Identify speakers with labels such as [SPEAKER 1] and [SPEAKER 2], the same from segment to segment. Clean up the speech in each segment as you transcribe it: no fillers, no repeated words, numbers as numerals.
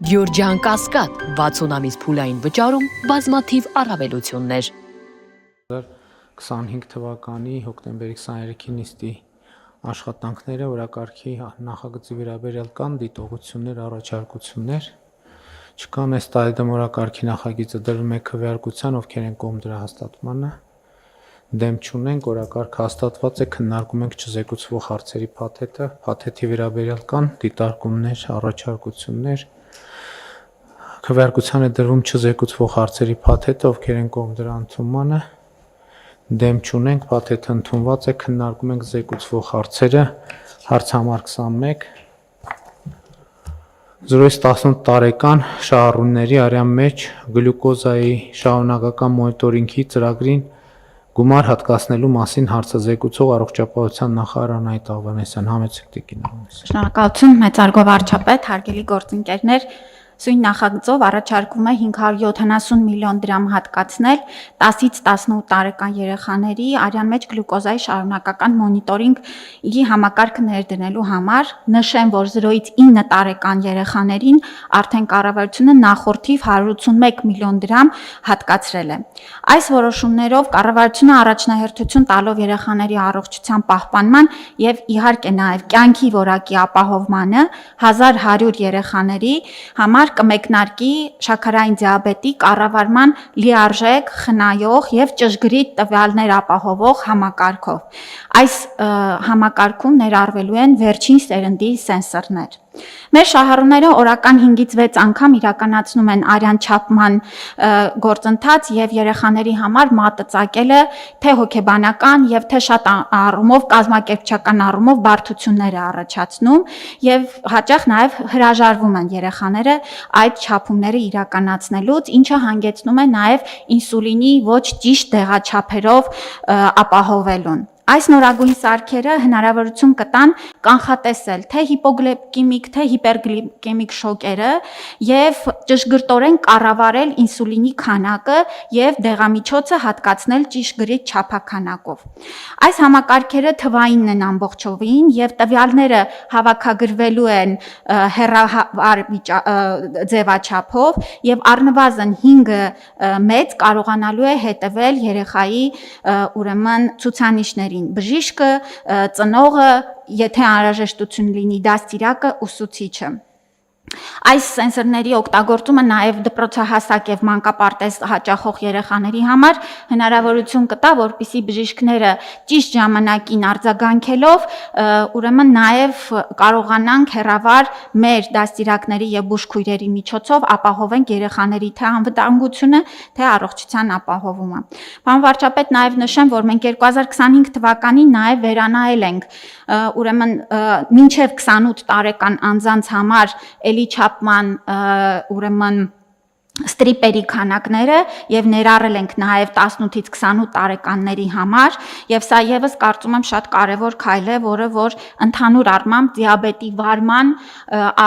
[SPEAKER 1] Գյորջյան Կասկադ 60 ամիս փուլային վճարում բազմաթիվ առավելություններ
[SPEAKER 2] 2025 թվականի հոկտեմբերի 23-ի նիստի աշխատանքները օրակարգի նախագծի վերաբերյալ կան դիտողություններ, առաջարկություններ չկան այս տարեդեմ օրակարգի նախագիծը դրվում է քվեարկության, ովքեր են կողմ դրա հաստատմանը դեմ չունենք, օրակարգ հաստատված է, քննարկում ենք չզեկուցվող հարցերի փաթեթը, փաթեթի վերաբերյալ կան դիտարկումներ, առաջարկություններ Քվեարկության է դրվում չզեկուցվող հարցերի փաթեթը, ովքեր են կողմ դրա ընդունմանը, դեմ չունենք, փաթեթը ընդունված է, քննարկում ենք զեկուցվող հարցերը, հարց համար 21, 0-18 տարեկան շահառուների արյան մեջ գլյուկոզայի շարունակական մոնիտորինգի ծրագրին գումար հատկացնելու մասին հարցը զեկուցող առողջապահության նախարար Անահիտ Աղվանեսյան, համեցեք տիկին Աղվանեսյան։
[SPEAKER 3] Շնորհակալություն, մեծարգո վարչապետ, հարգելի գործընկերներ, Սույն նախագծով առաջարկվում է 570 միլիոն դրամ հատկացնել 10-ից 18 տարեկան երեխաների արյան մեջ գլյուկոզայի շարունակական մոնիտորինգի համակարգը ներդնելու համար, նշեմ, որ 0-ից 9 տարեկան երեխաներին արդեն կառավարությունը նախորդիվ 181 միլիոն դրամ հատկացրել է։ Այս որոշումներով կառավարությունը առաջնահերթություն տալով երեխաների առողջության պահպանման եւ իհարկե նաեւ կյանքի որակի ապահովմանը 1100 երեխաների համար կմեկնարկի շաքարային դիաբետի կառավարման լիարժեք, խնայող եւ ճշգրիտ տվյալներ ապահովող համակարգով։ Այս համակարգում ներառվելու են վերջին սերնդի սենսորներ։ Մեր շահառուները օրական 5-ից 6 անգամ իրականացնում են արյան չափման գործընթաց եւ երեխաների համար մատը ծակելը թե հոգեբանական եւ թե շատ առումով կազմակերպչական առումով բարդություններ է առաջացնում եւ հաճախ նաեւ հրաժարվում են երեխաները այդ չափումները իրականացնելուց, ինչը հանգեցնում է նաեւ ինսուլինի ոչ ճիշտ դեղաչափերով ապահովելուն։ Այս նորագույն սարքերը հնարավորություն կտան կանխատեսել թե հիպոգլիկեմիկ, թե հիպերգլիկեմիկ շոկերը եւ ճշգրտորեն կառավարել ինսուլինի քանակը եւ դեղամիջոցը հատկացնել ճշգրիտ չափաքանակով։ Այս համակարգերը թվայինն են ամբողջովին եւ տվյալները հավաքագրվելու են հեռավար ձևաչափով եւ առնվազն 5 մեծ կարողանալու է հետեւել երեխայի ուրեմն ցուցանիշների բժիշկը, ծնողը, եթե անհրաժեշտություն լինի, դաստիարակը, ուսուցիչը։ Այս սենսորների օգտագործումը նաև դպրոցահասակ եւ մանկապարտեզ հաճախող երեխաների համար հնարավորություն կտա, որպեսզի բժիշկները ճիշտ ժամանակին արձագանքելով, ուրեմն նաև կարողանանք հեռավար մեր դաստիարակների եւ բուժքույրերի միջոցով ապահովենք երեխաների թե անվտանգությունը, թե առողջության ապահովումը։ Պարոն վարչապետ, նաև նշեմ, որ մենք 2025 թվականին նաև վերանայել ենք ուրեմն մինչև 28 տարեկան անձանց համար էլի չափման ուրեմն ստրիպերի քանակները եւ ներառել ենք նաեւ 18-ից 28 տարեկանների համար եւ սա եւս կարծում եմ շատ կարեւոր քայլ է, որը որ ընդհանուր առմամբ դիաբետի վարման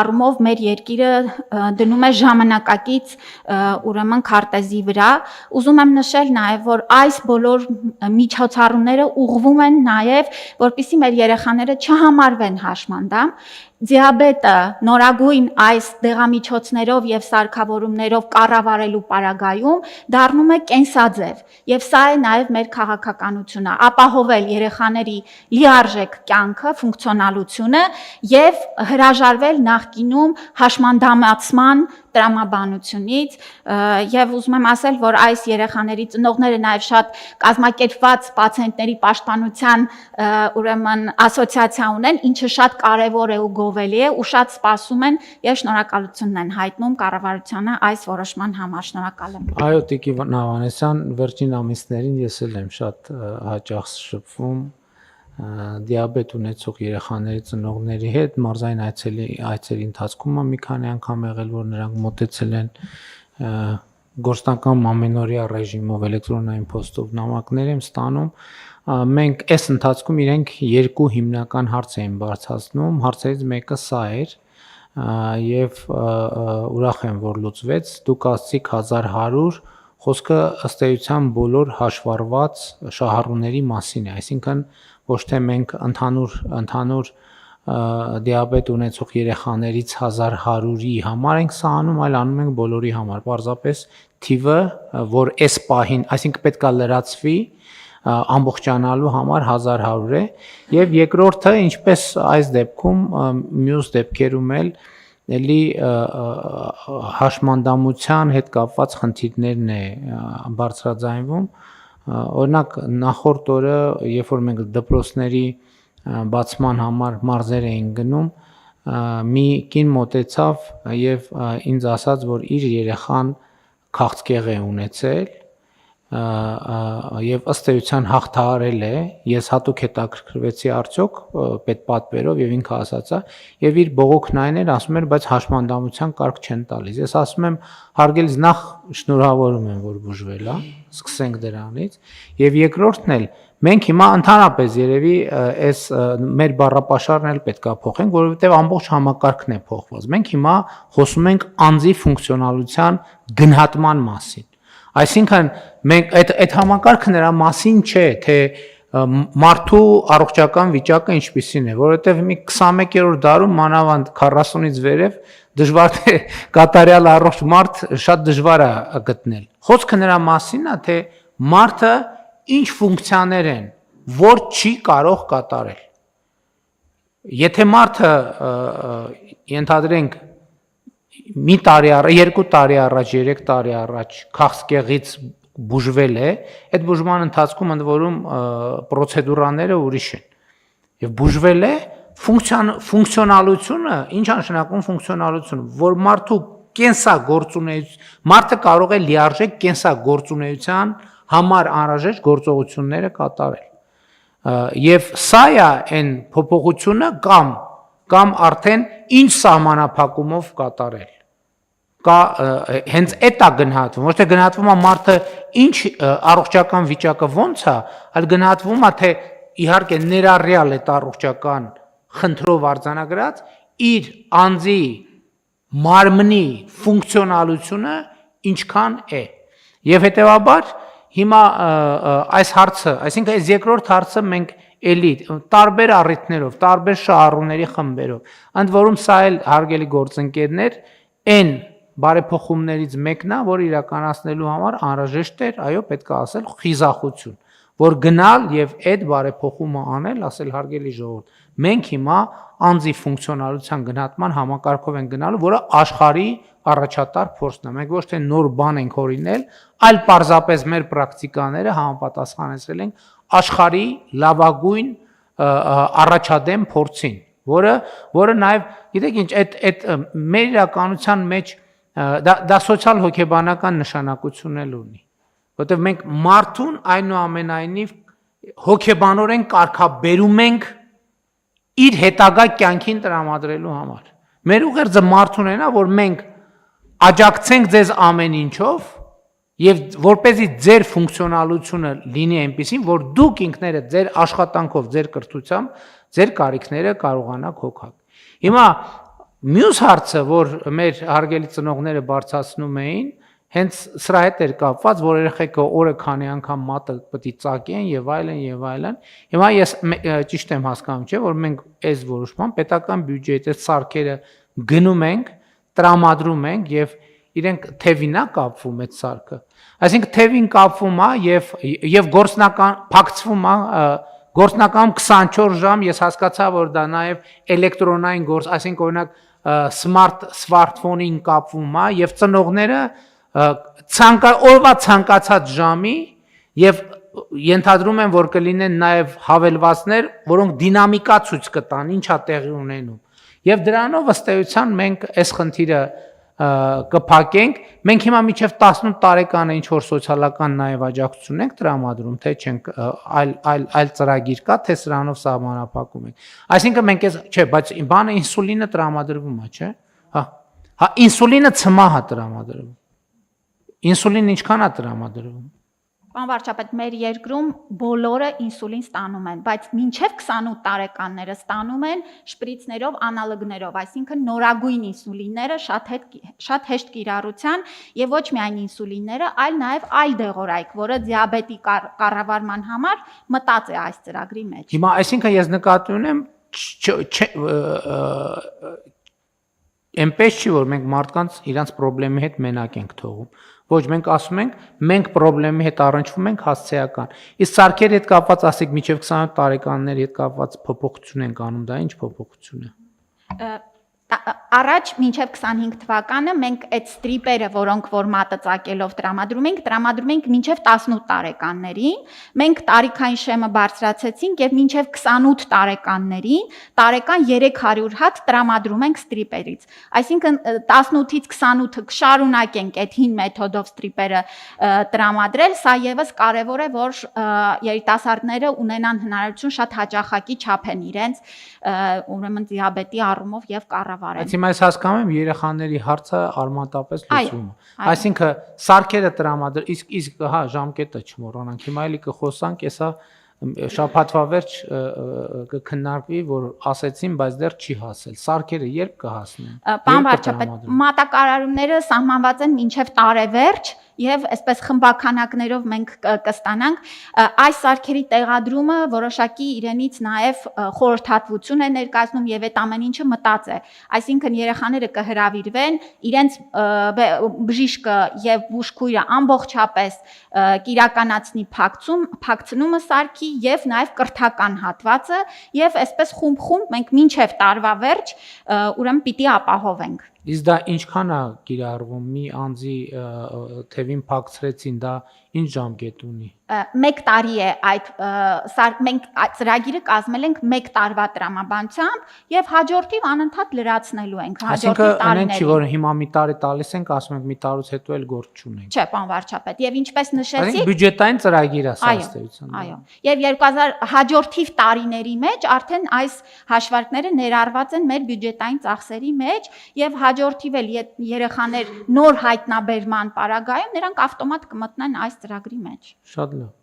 [SPEAKER 3] առումով մեր երկիրը դնում է ժամանակակից ուրեմն քարտեզի վրա։ Ուզում եմ նշել նաեւ, որ այս բոլոր միջոցառումները ուղղվում են նաեւ, որպեսզի մեր երեխաները չհամարվեն հաշմանդամ։ Դիաբետը նորագույն այս դեղամիջոցներով եւ սարքավորումներով կառավարելու պարագայում դառնում է կենսաձև եւ սա է նաեւ մեր քաղաքականությունը ապահովել երեխաների լիարժեք կյանքը, ֆունկցիոնալությունը եւ հրաժարվել նախկինում հաշմանդամացման տրամաբանությունից եւ ուզում եմ ասել, որ այս երեխաների ծնողները նաեւ շատ կազմակերպված պացիենտների պաշտպանության ուրեմն ասոցիացիա ունեն, ինչը շատ կարեւոր է ու գովելի է ու շատ սպասում են եւ շնորհակալությունն են հայտնում կառավարությանը այս որոշման համար։ Շնորհակալ եմ։
[SPEAKER 2] Այո, տիկին Աղվանեսյան, վերջին ամիսներին ես էլ եմ շատ հաճախ շփվում դիաբետ ունեցող երեխաների ծնողների հետ մարզային այցերի ընթացքում մի քանի անգամ եղել, որ նրանք մոտեցել են գործնական ամենօրյա ռեժիմով էլեկտրոնային փոստով նամակներ եմ ստանում։ Մենք այս ընթացքում իրենք երկու հիմնական հարց էին բարձրացնում, հարցերից մեկը սա էր եւ ուրախ եմ, որ լուծվեց, դուք ասացիք 1100 խոսքը ըստ էության բոլոր հաշվառված շահառուների մասին է, այսինքն ոչ թե մենք ընդհանուր դիաբետ ունեցող երեխաներից 1100-ի համար ենք սա անում, այլ անում ենք բոլորի համար։ Պարզապես թիվը, որ այս պահին, այսինքն պետքա լրացվի ամբողջանալու համար 1100 է, եւ երկրորդը, ինչպես այս դեպքում, մյուս դեպքերում էլի հաշմանդամության հետ կապված խնդիրներն է բարձրաձայնվում։ Օրինակ նախորդ օրը, երբ որ մենք դպրոցների բացման համար մարզեր էին գնում, մի կին մոտեցավ եւ ինձ ասաց, որ իր երեխան քաղցկեղ է ունեցել եւ ըստ էության հաղթահարել է, ես հատուկ հետաքրքրվեցի արդյոք պետպատվերով եւ ինքը ասացա եւ իր բողոքն այն էր, ասում էր, բայց հաշմանդամության կարգ չեն տալիս։ Ես ասում եմ, հարգելից նախ շնորհավորում եմ, որ բուժվել է, սկսենք դրանից, եւ երկրորդն էլ մենք հիմա ընդհանրապես երևի այս մեր բառապաշարն էլ պետքա փոխենք, որովհետեւ ամբողջ համակարգն է փոխված։ Մենք հիմա խոսում ենք անձի ֆունկցիոնալության գնահատման մասին։ Այսինքն մենք այդ համակարգը նրա մասին չէ, թե մարդու առողջական վիճակը ինչպիսին է, որովհետև մի 21-րդ դարում մանավանդ 40-ից վերև դժվար է կատարյալ առողջ մարդ շատ դժվար է գտնել։ Խոսքը նրա մասինն է, թե մարդը ինչ ֆունկցիաներ են, որ չի կարող կատարել։ Եթե մարդը ենթադրենք մի տարի առաջ, 2 տարի առաջ, 3 տարի առաջ քաղցկեղից բուժվել է, այդ բուժման ընթացքում ընդ որում պրոցեդուրաները ուրիշ են։ Եվ բուժվել է ֆունկցիոնալությունը, ինչ նշանակում ֆունկցիոնալություն, որ մարդու կենսագործունեություն, մարդը կարող է լիարժեք կենսագործունեության համար անհրաժեշտ գործողությունները կատարել։ Եվ սա է այն փոփոխությունը կամ արդեն ինչ սահմանափակումով կատարել։ Կա հենց այդ է գնահատվում, ոչ թե գնահատվում է մարդը ինչ առողջական վիճակը ոնց է, այլ գնահատվում է թե իհարկե ներառյալ այդ առողջական խնդրով արձանագրած իր անձի մարմնի ֆունկցիոնալությունը ինչքան է։ Եվ հետեւաբար հիմա այս հարցը, այսինքն այս երկրորդ հարցը մենք էլի տարբեր առիթներով, տարբեր շահառուների խմբերով, ընդ որում սա էլ հարգելի գործընկերներ, այն բարեփոխումներից մեկն է, որ իրականացնելու համար անհրաժեշտ էր, այո, պետք է ասել խիզախություն, որ գնալ եւ այդ բարեփոխումը անել, ասել հարգելի ժողովուրդ, մենք հիմա անձի ֆունկցիոնալության գնահատման համակարգով են գնալու, որը աշխարհի առաջատար փորձն է։ Մենք ոչ թե նոր բան ենք հորինել, այլ պարզապես մեր պրակտիկաները համապատասխանեցրել են աշխարհի լավագույն առաջադեմ փորձին, որը նաև, գիտեք ինչ, այդ մեր իրականության մեջ դա սոցիալ հոգեբանական նշանակություն էլ ունի, որտեղ մենք մարդուն այնուամենայնիվ հոգեբանորեն կարգաբերում ենք իր հետագա կյանքին տրամադրելու համար։ Մեր ուղերձը մարդուն է, որ մենք աջակցենք ձեզ ամեն ինչով եւ որպեսզի ձեր ֆունկցիոնալությունը լինի այնպեսին, որ դուք ինքներդ ձեր աշխատանքով, ձեր կրթությամբ ձեր կարիքները կարողանաք հոգալ։ Հիմա մյուս հարցը, որ մեր հարգելի ծնողները բարձրացնում էին, հենց սրա հետ էր կապված, որ երեխեքը օրը քանի անգամ մատը պետք է ծակեն եւ այլն եւ այլն։ Հիմա ես ճիշտ եմ հասկանում, չէ՞, որ մենք այս որոշման պետական բյուջեի այս սարքերը գնում ենք, տրամադրում ենք եւ իրենք թևին է կապվում այդ սարքը։ Այսինքն թևին կապվում է եւ գործնական փակցվում է գործնականում 24 ժամ, ես հասկացա, որ դա նաեւ էլեկտրոնային գործ, այսինքն օրինակ սմարթֆոնին կապվում է եւ ծնողները օրվա ցանկացած ժամի եւ ենթադրում են, որ կլինեն նաեւ հավելվածներ, որոնք դինամիկա ցույց կտան, ինչա տեղի ունենում։ Եվ դրանով ըստ էության մենք այս խնդիրը կփակենք, մենք հիմա մինչև 18 տարեկանը ինչ որ սոցիալական նաև աջակցություն ենք տրամադրում, թե չենք այլ ծրագիր կա, թե սրանով սահմանափակում ենք։ Այսինքն մենք այս, չէ, բայց բանը ինսուլինը տրամադրվում է, չէ՞։ Հա, ինսուլինը ցմահ է տրամադրվում։ Ինսուլինը ինչքան է տրամադրվում։
[SPEAKER 3] Պարոն վարչապետ, մեր երկրում բոլորը ինսուլին ստանում են, բայց մինչև 28 տարեկանները ստանում են շպրիցներով, անալոգներով, այսինքն նորագույն ինսուլինները շատ հեշտ կիրառության եւ ոչ միայն ինսուլինները, այլ նաեւ այլ դեղորայք, որը դիաբետի կառավարման համար մտած է այս ծրագրի մեջ։
[SPEAKER 2] Հիմա այսինքն ես նկատի ունեմ Էնպես չի, որ մենք մարդկանց իրանց խնդրի հետ մենակ ենք թողում։ Ոչ, մենք ասում ենք, մենք խնդրի հետ առնչվում ենք հասցեական։ Իսկ սարքերի հետ կապված, ասեք, մինչև 27 տարեկանների հետ կապված փոփոխություն ենք անում, դա ինչ փոփոխություն է։
[SPEAKER 3] Առաջ մինչև 25 թվականը մենք այդ ստրիպերը, որոնք ֆորմատը ծագելով տրամադրում ենք մինչև 18 տարեկաններին, մենք տարիքային շեմը բարձրացեցինք եւ մինչև 28 տարեկաններին տարեկան 300 հատ տրամադրում ենք ստրիպերից։ Այսինքն 18-ից 28-ը կշարունակենք այդ հին մեթոդով ստրիպերը տրամադրել, սա եւս կարեւոր է, որ երիտասարդները ունենան հնարավորություն շատ հաճախակի չափեն իրենց ուրեմն դիաբետի առումով եւ կառավարեն։
[SPEAKER 2] Բայց հիմա ես հասկանում եմ երեխաների հարցը արմատապես լուծումը։ Այսինքն սարքերը տրամադրել, իսկ հա ժամկետը չմոռանանք։ Հիմա էլի կխոսանք, հեսա շաբաթվա վերջ կքննարկվի, որ ասեցին, բայց դեռ չի հասել։ Սարքերը երբ կհասնեն։
[SPEAKER 3] Պարոն վարչապետ, մատակարարումները սահմանված են մինչև տարեվերջ եւ այսպես խմբականակներով մենք կստանանք այս սարքերի տեղադրումը որոշակի իրենից նաեւ խորհրդատվություն է ներկայացնում եւ այդ ամեն ինչը մտած է, այսինքն երեխաները կհրավիրվեն, իրենց բժիշկը եւ բուժքույրը ամբողջապես կիրականացնի փակցնումը սարքի եւ նաեւ կրթական հատվածը եւ այսպես խումբ մենք մինչեւ տարվա վերջ ուրեմն պիտի ապահովենք։
[SPEAKER 2] Իսկ դա ինչքան է կիրառվում մի անձի թևին փակցրեցին, դա ինչ ժամկետ ունի։
[SPEAKER 3] 1 տարի է այդ մենք ծրագիրը կազմել ենք 1 տարվա տրամաբանությամբ եւ հաջորդիվ անընդհատ լրացնելու ենք հաջորդի տարիներին։
[SPEAKER 2] Այսինքն, որ հիմա մի տարի տալիս ենք, ասում ենք մի տարուց հետո էլ գործ չունենք։
[SPEAKER 3] Չէ, պարոն վարչապետ, եւ ինչպես նշեցիք,
[SPEAKER 2] բյուջետային ծրագիր է սա ըստեյության։
[SPEAKER 3] Այո։ Եվ 2000 հաջորդիվ տարիների մեջ արդեն այս հաշվարկները ներառված են մեր բյուջետային ծախսերի մեջ եւ հաջորդիվ էլ երեխաներ նոր հայտնաբերման պարագայում նրանք ավտոմատ կմտնեն այս ծրագրի մեջ։
[SPEAKER 2] Շատ լավ։